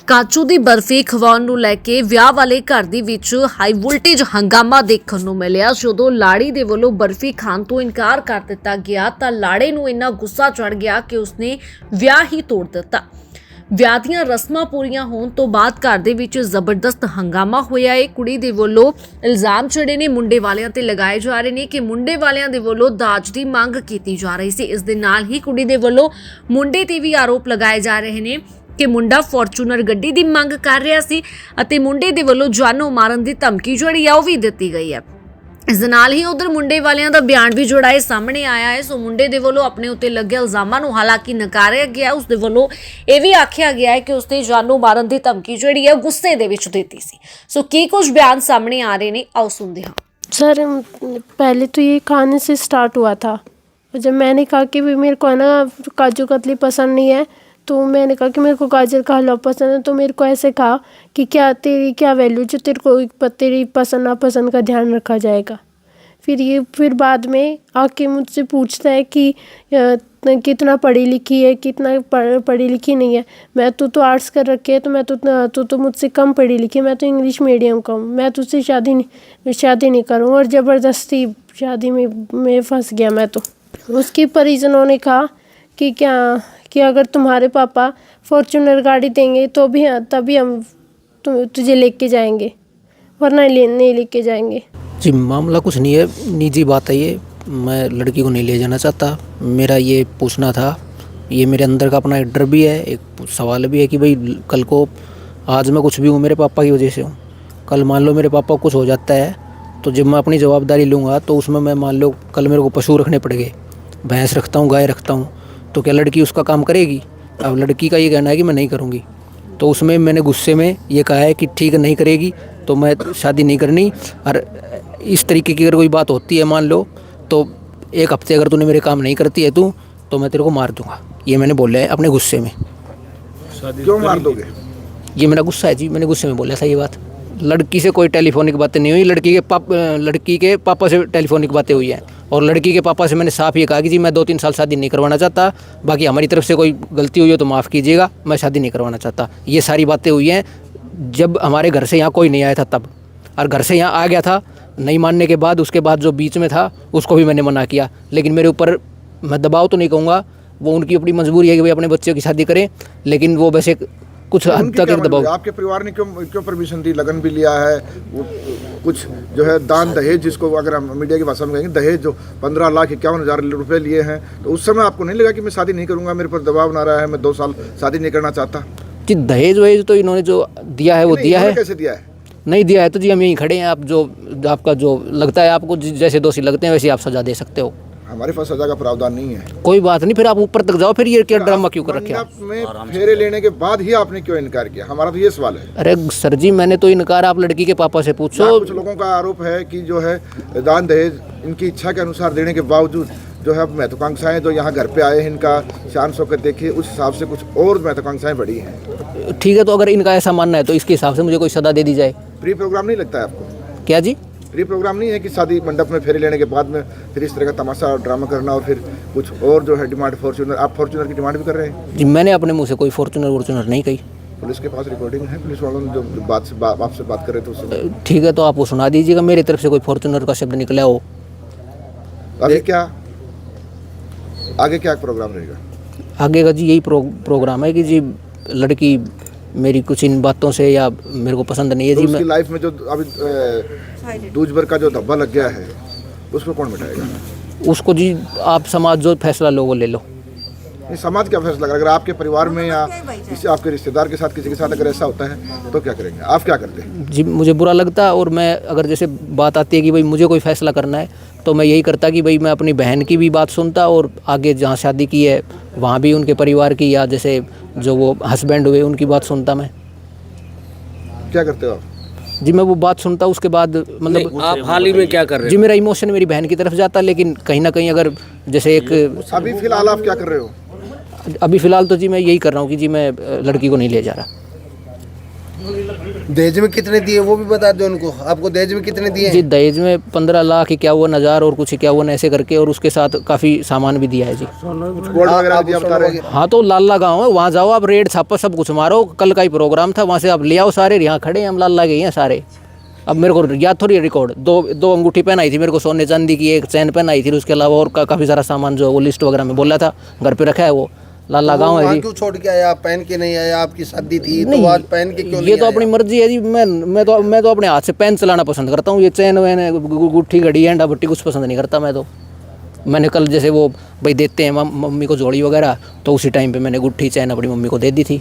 ਕਾਜੂ ਦੀ ਬਰਫੀ ਖਵਾਉਣ ਨੂੰ ਲੈ ਕੇ ਵਿਆਹ ਵਾਲੇ ਘਰ ਦੇ ਵਿੱਚ ਹਾਈ ਵੋਲਟੇਜ ਹੰਗਾਮਾ ਦੇਖਣ ਨੂੰ ਮਿਲਿਆ। ਜਦੋਂ ਲਾੜੀ ਦੇ ਵੱਲੋਂ ਬਰਫੀ ਖਾਣ ਤੋਂ ਇਨਕਾਰ ਕਰ ਦਿੱਤਾ ਗਿਆ ਤਾਂ ਲਾੜੇ ਨੂੰ ਇੰਨਾ ਗੁੱਸਾ ਚੜ੍ਹ ਗਿਆ ਕਿ ਉਸਨੇ ਵਿਆਹ ਹੀ ਤੋੜ ਦਿੱਤਾ। ਵਿਆਹ ਦੀਆਂ ਰਸਮਾਂ ਪੂਰੀਆਂ ਹੋਣ ਤੋਂ ਬਾਅਦ ਘਰ ਦੇ ਵਿੱਚ ਜ਼ਬਰਦਸਤ ਹੰਗਾਮਾ ਹੋਇਆ ਹੈ। ਕੁੜੀ ਦੇ ਵੱਲੋਂ ਇਲਜ਼ਾਮ ਜਿਹੜੇ ਨੇ ਮੁੰਡੇ ਵਾਲਿਆਂ ਤੇ ਲਗਾਏ ਜਾ ਰਹੇ ਨੇ ਕਿ ਮੁੰਡੇ ਵਾਲਿਆਂ ਦੇ ਵੱਲੋਂ ਦਾਜ ਦੀ ਮੰਗ ਕੀਤੀ ਜਾ ਰਹੀ ਸੀ। ਇਸ ਦੇ ਨਾਲ ਹੀ ਕੁੜੀ ਦੇ ਵੱਲੋਂ ਮੁੰਡੇ ਤੇ ਵੀ ਆਰੋਪ ਲਗਾਏ ਜਾ ਰਹੇ ਨੇ ਕਿ ਮੁੰਡਾ ਫੋਰਚੂਨਰ ਗੱਡੀ ਦੀ ਮੰਗ ਕਰ ਰਿਹਾ ਸੀ ਅਤੇ ਮੁੰਡੇ ਦੇ ਵੱਲੋਂ ਜਾਨੋਂ ਮਾਰਨ ਦੀ ਧਮਕੀ ਜਿਹੜੀ ਆ ਉਹ ਵੀ ਦਿੱਤੀ ਗਈ ਹੈ। ਇਸ ਦੇ ਨਾਲ ਹੀ ਉਧਰ ਮੁੰਡੇ ਵਾਲਿਆਂ ਦਾ ਬਿਆਨ ਵੀ ਜਿਹੜਾ ਹੈ ਸਾਹਮਣੇ ਆਇਆ ਹੈ। ਸੋ ਮੁੰਡੇ ਦੇ ਵੱਲੋਂ ਆਪਣੇ ਉੱਤੇ ਲੱਗੇ ਇਲਜ਼ਾਮਾਂ ਨੂੰ ਹਾਲਾਂਕਿ ਨਕਾਰਿਆ ਗਿਆ। ਉਸ ਦੇ ਵੱਲੋਂ ਇਹ ਵੀ ਆਖਿਆ ਗਿਆ ਹੈ ਕਿ ਉਸਨੇ ਜਾਨੋਂ ਮਾਰਨ ਦੀ ਧਮਕੀ ਜਿਹੜੀ ਹੈ ਗੁੱਸੇ ਦੇ ਵਿੱਚ ਦਿੱਤੀ ਸੀ। ਸੋ ਕੀ ਕੁਝ ਬਿਆਨ ਸਾਹਮਣੇ ਆ ਰਹੇ ਨੇ, ਆਓ ਸੁਣਦੇ ਹਾਂ। सर पहले तो ये खाने से स्टार्ट हुआ था। जब मैंने कहा कि भी मेरे को है ना काजू कतली पसंद नहीं है, तो मैंने कहा कि मेरे को गाजर का हलवा पसंद है, तो मेरे को ऐसे कहा कि क्या तेरी क्या वैल्यू जो तेरे को तेरी पसंद नापसंद का ध्यान रखा जाएगा। फिर बाद में आके मुझसे पूछता है कि कितना पढ़ी लिखी है, कितना पढ़ी लिखी नहीं है। मैं तो आर्ट्स कर रखे है, तो मैं तो मुझसे कम पढ़ी लिखी है, मैं तो इंग्लिश मीडियम का हूँ, मैं तुझसे शादी नहीं करूँ। और ज़बरदस्ती शादी में फंस गया मैं। तो उसके परिजनों ने कहा कि अगर तुम्हारे पापा फॉर्च्यूनर गाड़ी देंगे तो भी तभी हम तुझे लेके जाएंगे, वरना नहीं लेके जाएंगे। जी मामला कुछ नहीं है, निजी बात है ये। मैं लड़की को नहीं ले जाना चाहता। मेरा ये पूछना था, ये मेरे अंदर का अपना एक डर भी है, एक सवाल भी है कि भाई कल को आज मैं कुछ भी हूँ मेरे पापा की वजह से हूँ, कल मान लो मेरे पापा को कुछ हो जाता है तो जब मैं अपनी जवाबदारी लूँगा तो उसमें मैं मान लो कल मेरे को पशु रखने पड़ गए, भैंस रखता हूँ, गाय रखता हूँ, तो क्या लड़की उसका काम करेगी? अब लड़की का ये कहना है कि मैं नहीं करूँगी, तो उसमें मैंने गुस्से में ये कहा है कि ठीक है नहीं करेगी तो मैं शादी नहीं करनी। और इस तरीके की अगर कोई बात होती है मान लो तो एक हफ्ते अगर तूने मेरे काम नहीं करती है तू तो मैं तेरे को मार दूँगा, ये मैंने बोला है अपने गुस्से में। क्यों मार दोगे? ये मेरा गुस्सा है जी, मैंने गुस्से में बोला था ये बात। लड़की से कोई टेलीफोनिक बातें नहीं हुई, लड़की के पापा से टेलीफोनिक बातें हुई हैं। और लड़की के पापा से मैंने साफ ये कहा कि जी मैं 2-3 साल शादी नहीं करवाना चाहता, बाकी हमारी तरफ से कोई गलती हुई हो तो माफ़ कीजिएगा, मैं शादी नहीं करवाना चाहता। ये सारी बातें हुई हैं जब हमारे घर से यहाँ कोई नहीं आया था तब, और घर से यहाँ आ गया था नहीं मानने के बाद, उसके बाद जो बीच में था उसको भी मैंने मना किया। लेकिन मेरे ऊपर मैं दबाव तो नहीं कहूँगा, वो उनकी अपनी मजबूरी है कि भाई अपने बच्चों की शादी करें, लेकिन वो वैसे कुछ हद तक एक दबाव। आपके परिवार ने क्यों परमिशन दी? लगन भी लिया है, वो कुछ जो है दान दहेज, जिसको अगर हम मीडिया की भाषा में कहेंगे दहेज, जो 15,51,000 रुपये लिए हैं, तो उस समय आपको नहीं लगा कि मैं शादी नहीं करूँगा, मेरे पर दबाव ना रहा है, मैं 2 साल शादी नहीं करना चाहता? जी दहेज वहेज तो इन्होंने जो दिया है वो दिया है। कैसे दिया है? नहीं दिया है तो जी हम यहीं खड़े हैं, आप जो आपका जो लगता है आपको जैसे दोषी लगते हैं वैसे आप सजा दे सकते हो। हमारे पास सजा का प्रावधान नहीं है। कोई बात नहीं, फिर आप ऊपर तक जाओ, फिर ये क्या ड्रामा क्यों कर रखे हैं? में फेरे लेने के बाद ही आपने क्यों इनकार किया? हमारा तो ये सवाल है। अरे सर जी मैंने तो इनकार, आप लड़की के पापा से पूछो। कुछ लोगों का आरोप है कि जो है दान दहेज इनकी इच्छा के अनुसार देने के बावजूद जो है महत्वाकांक्षाएं जो यहाँ घर पे आए हैं, इनका शान शौकत देखे उस हिसाब से कुछ और महत्वाकांक्षाएं बढ़ी हैं। ठीक है, तो अगर इनका ऐसा मानना है तो इसके हिसाब से मुझे कोई सजा दे दी जाए। प्री प्रोग्राम नहीं लगता है आपको? क्या जी? प्री प्रोग्राम नहीं है कि शादी मंडप में फेरे लेने के बाद में फिर इस तरह का तमाशा और ड्रामा करना और फिर कुछ और जो है डिमांड फॉर्च्यूनर, आप फॉर्च्यूनर की डिमांड भी कर रहे हैं? जी मैंने अपने मुँह से कोई फॉर्च्यूनर नहीं कही। पुलिस के पास रिकॉर्डिंग है, पुलिस वालों ने जो आपसे बात कर रहे थे उससे। ठीक है, तो आप वो सुना दीजिएगा, मेरी तरफ से कोई फॉर्च्यूनर का शब्द निकला हो। आगे क्या प्रोग्राम रहेगा? आगे का जी यही प्रोग्राम है कि जी लड़की मेरी कुछ इन बातों से या मेरे को पसंद नहीं है तो जी। उसकी लाइफ में जो अभी दूज भर का जो धब्बा लग गया है उसको कौन मिटाएगा? उसको जी आप समाज जो फैसला लो वो ले लो। नहीं, समाज क्या फैसला करेगा? अगर आपके परिवार में या किसी आपके रिश्तेदार के साथ किसी के साथ अगर ऐसा होता है तो क्या करेंगे? आप क्या करते हैं? जी मुझे बुरा लगता है, और मैं अगर जैसे बात आती है कि भाई मुझे कोई फैसला करना है तो मैं यही करता कि भाई मैं अपनी बहन की भी बात सुनता, और आगे जहाँ शादी की है वहाँ भी उनके परिवार की या जैसे जो वो हस्बैंड हुए उनकी बात सुनता। मैं क्या करते हो आप? जी मैं वो बात सुनता, उसके बाद मतलब आप हाल ही में क्या कर रहे हो? जी मेरा इमोशन मेरी बहन की तरफ जाता, लेकिन कहीं ना कहीं अगर जैसे एक अभी फिलहाल आप क्या कर रहे हो? अभी फ़िलहाल तो जी मैं यही कर रहा हूँ कि जी मैं लड़की को नहीं ले जा रहा। दहेज में कितने दिए वो भी बता दो उनको, आपको दहेज में कितने दिए? जी दहेज में 15,51,000 और कुछ 51 ऐसे करके, और उसके साथ काफ़ी सामान भी दिया है जी। गोल्ड वगैरह भी दिया बता रहे हैं। हाँ तो लाला गाँव है, वहाँ जाओ आप, रेड छापा सब कुछ मारो, कल का ही प्रोग्राम था, वहाँ से आप ले आओ सारे, यहाँ खड़े हैं हम, लाला गए हैं सारे। अब मेरे को याद थोड़ी रिकॉर्ड, दो अंगूठी पहनाई थी मेरे को सोने चांदी की, एक चैन पहनाई थी, उसके अलावा और काफ़ी सारा सामान जो वो लिस्ट वगैरह में बोला था घर पे रखा है, वो लाला गाँव है वहाँ जी। क्यों छोड़ के आया? आप पहन के नहीं आया? आपकी शादी थी तो नहीं, आज पहन के क्यों नहीं ये तो आया? अपनी मर्जी है जी। मैं तो अपने हाथ से पेन चलाना पसंद करता हूँ, ये चैन वैन गुट्ठी घड़ी एंडा भट्टी कुछ पसंद नहीं करता मैं तो। मैंने कल जैसे वो भाई देते हैं मम्मी को जोड़ी वगैरह, तो उसी टाइम पे मैंने गुट्ठी चैन अपनी मम्मी को दे दी थी।